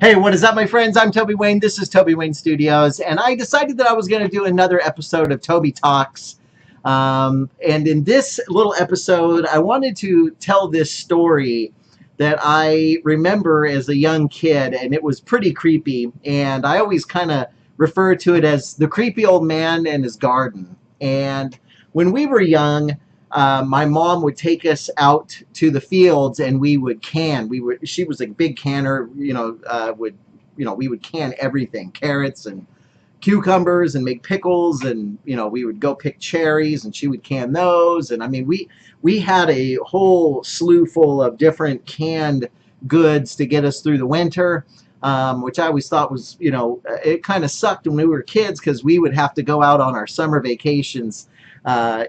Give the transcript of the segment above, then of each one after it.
Hey, what is up, my friends? I'm Toby Wayne. This is Toby Wayne Studios, and I decided that I was going to do another episode of Toby Talks. And in this little episode, I wanted to tell this story that I remember as a young kid, and it was pretty creepy. And I always kind of refer to it as the creepy old man and his garden. And when we were young, my mom would take us out to the fields and we would can. She was a big canner, we would can everything, carrots and cucumbers and make pickles, and we would go pick cherries and she would can those. And I mean, we had a whole slew full of different canned goods to get us through the winter. Which I always thought was, it kind of sucked when we were kids because we would have to go out on our summer vacations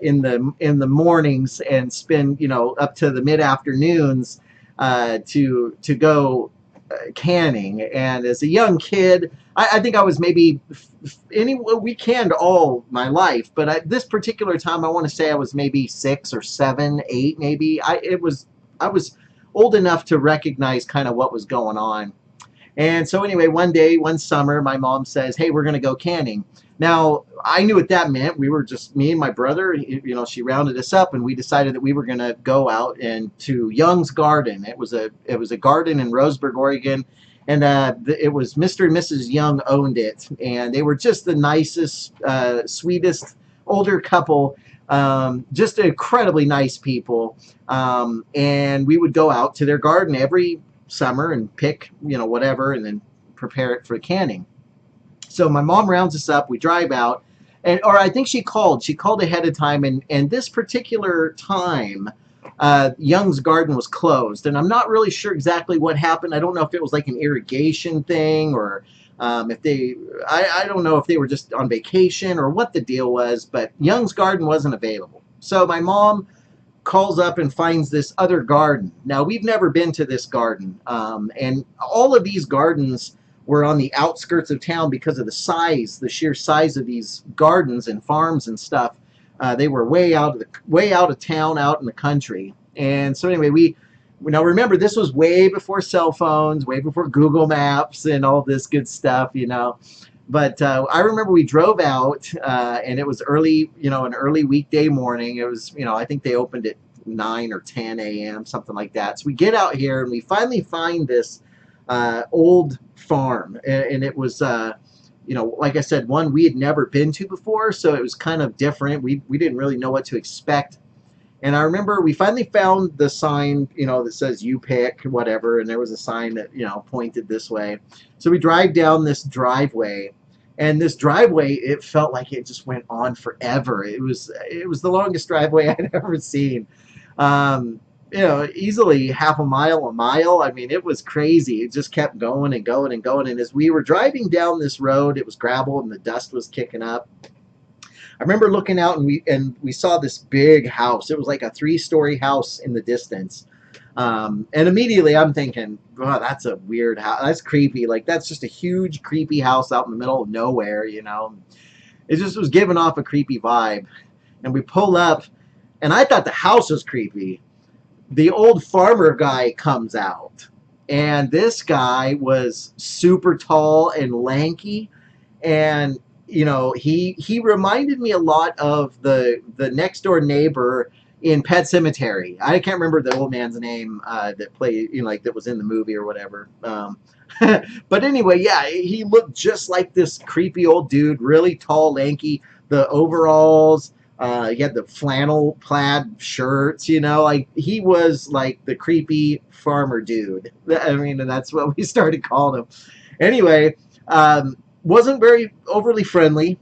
in the mornings and spend up to the mid afternoons to go canning. And as a young kid, I think I was maybe we canned all my life, but this particular time I want to say I was maybe 6 or 7, 8 maybe. I was old enough to recognize kind of what was going on. And so anyway, one summer, my mom says, "Hey, we're going to go canning." Now, I knew what that meant. We were just me and my brother. She rounded us up, and we decided that we were going to go out to Young's Garden. It was a garden in Roseburg, Oregon, and it was Mr. and Mrs. Young owned it, and they were just the nicest, sweetest older couple. Just incredibly nice people. And we would go out to their garden every summer and pick whatever, and then prepare it for canning. So my mom rounds us up, we drive out, or I think she called ahead of time, and this particular time Young's Garden was closed, and I'm not really sure exactly what happened. I don't know if it was like an irrigation thing, or I don't know if they were just on vacation or what the deal was, but Young's Garden wasn't available. So my mom calls up and finds this other garden. Now, we've never been to this garden, and all of these gardens were on the outskirts of town because of the sheer size of these gardens and farms and stuff. They were way out of town, out in the country. And so anyway, now remember, this was way before cell phones, way before Google Maps and all this good stuff, But I remember we drove out, and it was early, an early weekday morning. It was, I think they opened at 9 or 10 a.m., something like that. So we get out here, and we finally find this old farm. And it was, like I said, one we had never been to before, so it was kind of different. We didn't really know what to expect. And I remember we finally found the sign, that says "you pick," whatever, and there was a sign that, pointed this way. So we drive down this driveway, and this driveway, it felt like it just went on forever. It was the longest driveway I'd ever seen. Easily half a mile. I mean, it was crazy. It just kept going and going and going. And as we were driving down this road, it was gravel and the dust was kicking up. I remember looking out, and we saw this big house. It was like a 3-story house in the distance. And immediately I'm thinking, "Oh, that's a weird house. That's creepy. Like, that's just a huge, creepy house out in the middle of nowhere, It just was giving off a creepy vibe." And we pull up, and I thought the house was creepy. The old farmer guy comes out, and this guy was super tall and lanky, and he reminded me a lot of the next door neighbor in Pet Sematary. I can't remember the old man's name that played, that was in the movie or whatever. But anyway, yeah, he looked just like this creepy old dude, really tall, lanky, the overalls. He had the flannel plaid shirts, like he was like the creepy farmer dude. I mean, and that's what we started calling him. Anyway, wasn't very overly friendly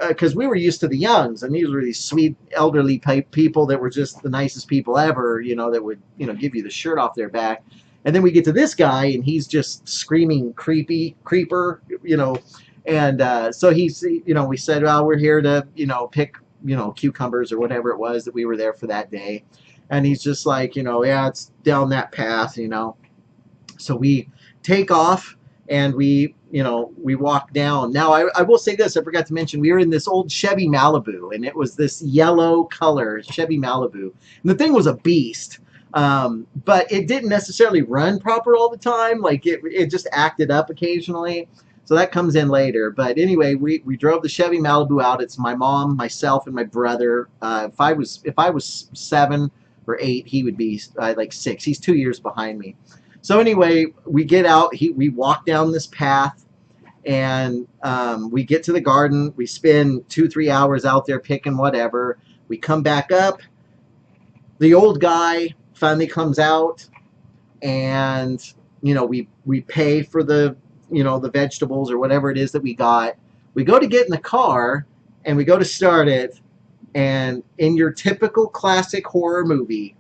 because we were used to the Youngs, and these were these sweet elderly people that were just the nicest people ever, that would, give you the shirt off their back. And then we get to this guy, and he's just screaming creeper, and so he's, we said, "Well, we're here to, pick, cucumbers," or whatever it was that we were there for that day. And he's just like, "Yeah, it's down that path," So we take off, and we walk down. Now, I will say this, I forgot to mention, we were in this old Chevy Malibu, and it was this yellow color Chevy Malibu. And the thing was a beast. But it didn't necessarily run proper all the time. Like it just acted up occasionally. So that comes in later. But anyway, we drove the Chevy Malibu out. It's my mom, myself, and my brother. If I was 7 or 8, he would be like 6. He's 2 years behind me. So anyway, we get out. We walk down this path, and we get to the garden. We spend 2-3 hours out there picking whatever. We come back up. The old guy finally comes out, and we pay for the the vegetables or whatever it is that we got. We go to get in the car, and we go to start it, and in your typical classic horror movie,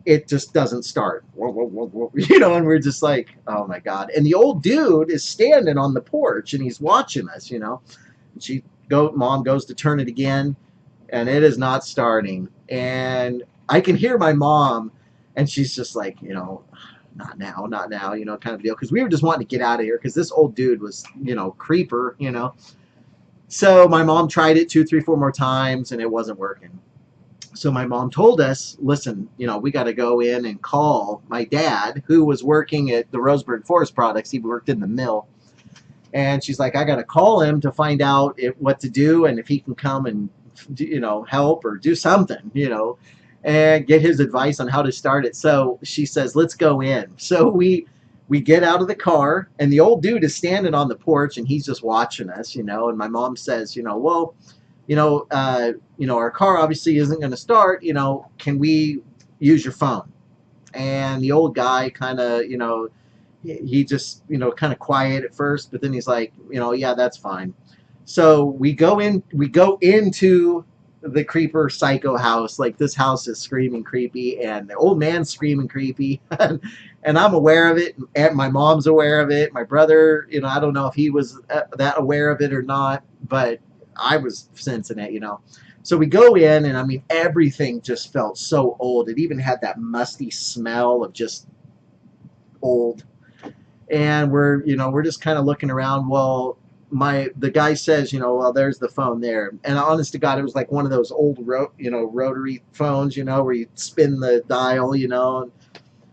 it just doesn't start. And we're just like, oh my God. And the old dude is standing on the porch, and he's watching us. And mom goes to turn it again, and it is not starting. And I can hear my mom, and she's just like, not now, kind of deal. Because we were just wanting to get out of here because this old dude was, creeper. So my mom tried it 2, 3, 4 more times, and it wasn't working. So my mom told us, listen, we got to go in and call my dad, who was working at the Roseburg Forest Products. He worked in the mill. And she's like, I got to call him to find out what to do and if he can come and, help or do something, and get his advice on how to start it. So she says, let's go in. So we get out of the car, and the old dude is standing on the porch, and he's just watching us, and my mom says, well, our car obviously isn't going to start, can we use your phone? And the old guy kind of, he just, kind of quiet at first, but then he's like, yeah, that's fine. So we go into the creeper psycho house. Like, this house is screaming creepy, and the old man's screaming creepy. And I'm aware of it, and my mom's aware of it. My brother, I don't know if he was that aware of it or not, but I was sensing it, So we go in, and I mean, everything just felt so old. It even had that musty smell of just old. And we're just kind of looking around. Well, the guy says, well, there's the phone there. And honest to God, it was like one of those old rotary phones, where you spin the dial, And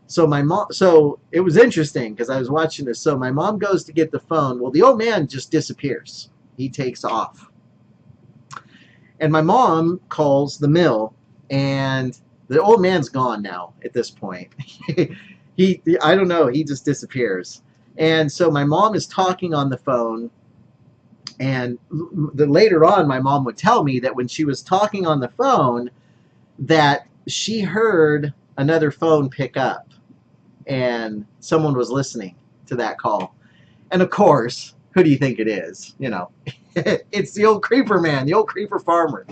so it was interesting because I was watching this. So my mom goes to get the phone. Well, the old man just disappears. He takes off. And my mom calls the mill, and the old man's gone now at this point. I don't know, he just disappears. And so my mom is talking on the phone, and later on my mom would tell me that when she was talking on the phone that she heard another phone pick up, and someone was listening to that call. And of course, who do you think it is? It's the old creeper man, the old creeper farmer.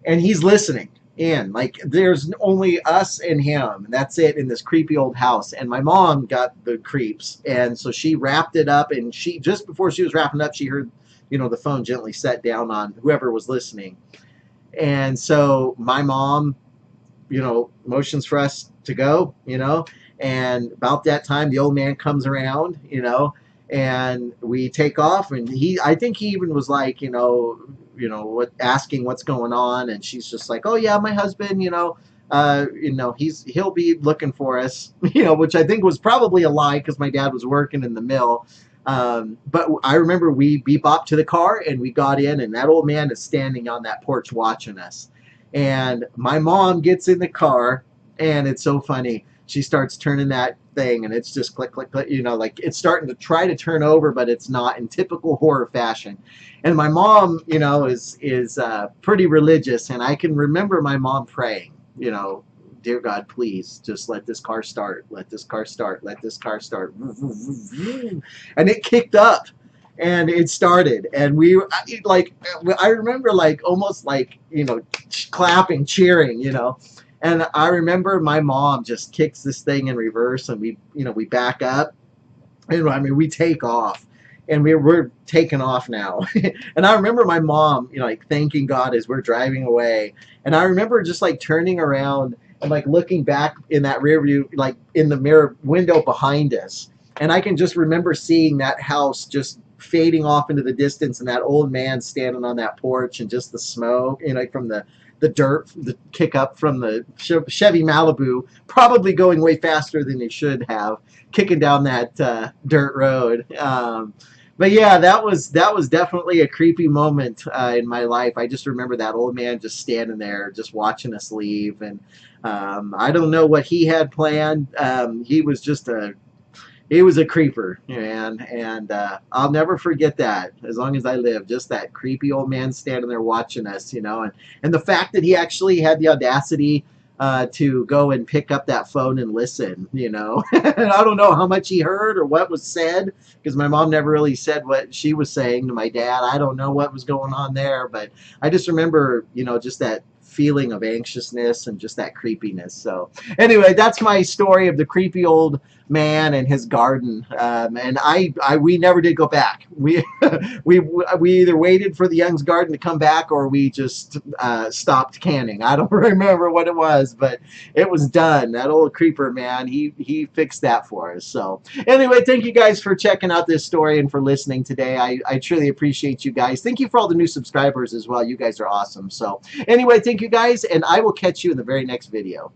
And he's listening in. Like, there's only us and him. And that's it in this creepy old house. And my mom got the creeps. And so she wrapped it up. And just before she was wrapping up, she heard, the phone gently set down on whoever was listening. And so my mom, motions for us to go, And about that time, the old man comes around, and we take off, and I think he even was like, asking what's going on, and she's just like, oh yeah, my husband, he'll be looking for us, which I think was probably a lie because my dad was working in the mill. But I remember we bebopped to the car, and we got in, and that old man is standing on that porch watching us. And my mom gets in the car, and it's so funny. She starts turning that thing, and it's just click, click, click, like it's starting to try to turn over, but it's not, in typical horror fashion. And my mom, is pretty religious, and I can remember my mom praying, dear God, please just let this car start, let this car start, let this car start. And it kicked up, and it started, and I remember almost clapping, cheering, And I remember my mom just kicks this thing in reverse, and we back up, and I mean, we take off, and we're taking off now. And I remember my mom, thanking God as we're driving away. And I remember just turning around and looking back in that rear view, in the mirror window behind us. And I can just remember seeing that house just fading off into the distance, and that old man standing on that porch, and just the smoke, from the the dirt, the kick up from the Chevy Malibu, probably going way faster than he should have, kicking down that dirt road. But yeah, that was definitely a creepy moment in my life. I just remember that old man just standing there, just watching us leave, and I don't know what he had planned. He was just he was a creeper, man, and I'll never forget that as long as I live. Just that creepy old man standing there watching us, you know, and the fact that he actually had the audacity to go and pick up that phone and listen, you know. And I don't know how much he heard or what was said, because my mom never really said what she was saying to my dad. I don't know what was going on there, but I just remember, you know, just that feeling of anxiousness and just that creepiness. So anyway, that's my story of the creepy old man and his garden. And we never did go back. We we either waited for the Young's garden to come back, or we just stopped canning. I don't remember what it was, but it was done. That old creeper man, he fixed that for us. So anyway, thank you guys for checking out this story and for listening today. I truly appreciate you guys. Thank you for all the new subscribers as well. You guys are awesome. So anyway, thank you guys, and I will catch you in the very next video.